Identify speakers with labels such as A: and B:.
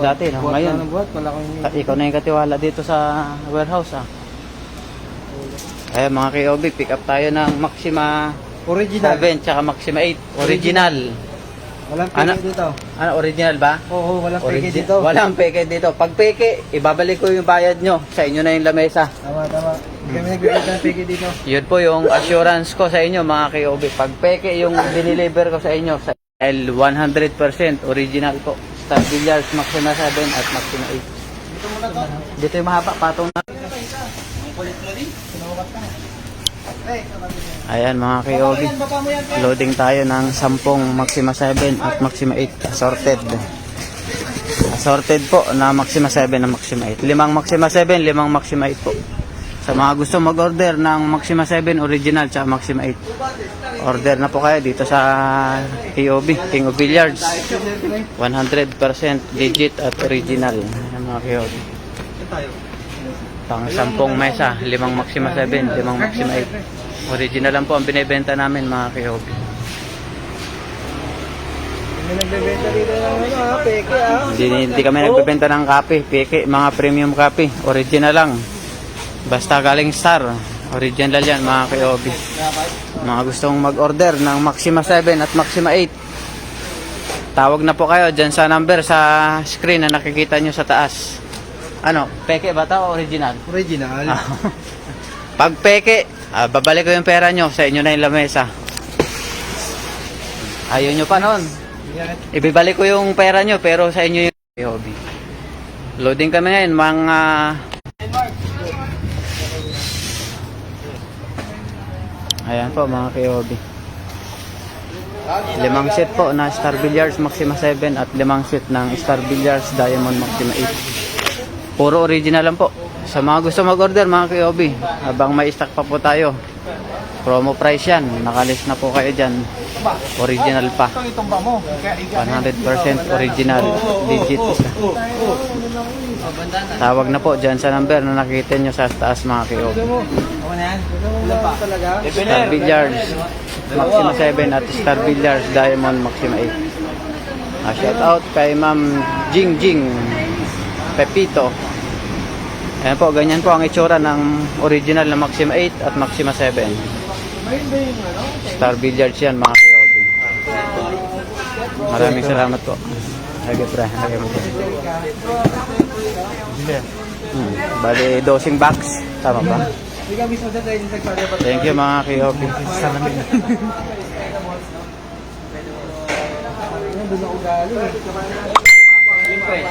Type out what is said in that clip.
A: dati, no? Ngayon, ikaw na yung katiwala dito sa warehouse, ah. Kaya mga KOB, pick up tayo ng Maxima
B: Original.
A: 7 tsaka Maxima 8. Original.
B: Walang peke dito.
A: Ano, original ba?
B: Oo, walang peke dito.
A: Walang peke dito. Pag peke, ibabalik ko yung bayad nyo. Sa inyo na yung lamesa.
B: Tama, tama. Hindi kami nagbibigay ng peke dito.
A: Yun po yung assurance ko sa inyo mga KOB. Pag peke yung diniliver ko sa inyo, sa L 100% original po. Star Billiards, Maxima 7 at Maxima 8.
B: Dito muna to.
A: Dito yung mahaba, patong na.
B: Kulit mo rin. Sinukat ka.
A: Ayan mga KOB. Loading tayo ng 10 Maxima 7 at Maxima 8 assorted. Assorted po na Maxima 7 na Maxima 8. 5 Maxima 7, 5 Maxima 8 po. Sa mga gusto mag-order ng Maxima 7 original at Maxima 8. Order na po kayo dito sa KOB, King of Billiards. 100% legit at original. Ayan mga KOB. Pang 10 mesa, 5 Maxima 7, 5 Maxima 8. Original lang po ang binibenta namin mga KOB.
B: Hindi nagbibenta dito ng peke
A: Hindi kami nagbebenta ng kape, peke, mga premium kape. Original lang. Basta galing Star. Original yan mga KOB. Mga gustong mag-order ng Maxima 7 at Maxima 8. Tawag na po kayo dyan sa number sa screen na nakikita nyo sa taas. Ano, peke ba ito o original?
B: Original.
A: Pag peke, babalik ko yung pera nyo, sa inyo na yung lamesa. Ayaw nyo pa noon. Ibibalik ko yung pera nyo, pero sa inyo yung KOB. Loading kami ngayon, mga... Ayan po, mga KOB. 5 set po na Star Billiards Maxima 7 at 5 set ng Star Billiards Diamond Maxima 8. Puro original lang po. Sa mga gusto mag-order mga KOB, habang may stock pa po tayo, promo price yan, nakalist na po kayo dyan. Original pa, 100% original, legit. Tawag na po dyan sa number na nakikita nyo sa taas mga KOB. Star Billiards Maxima 7 at Star Billiards Diamond Maxima 8. Shout out kay Ma'am Jing Jing Pepito. Ayan po, ganyan po ang itsura ng original na Maxima 8 at Maxima 7. Star Billiards yan mga KOB. Maraming salamat po. Lagi pre, lagi mo po. Bali, dosing box. Tama ba? Thank you mga KOB. Salamin na.
B: Siyempre,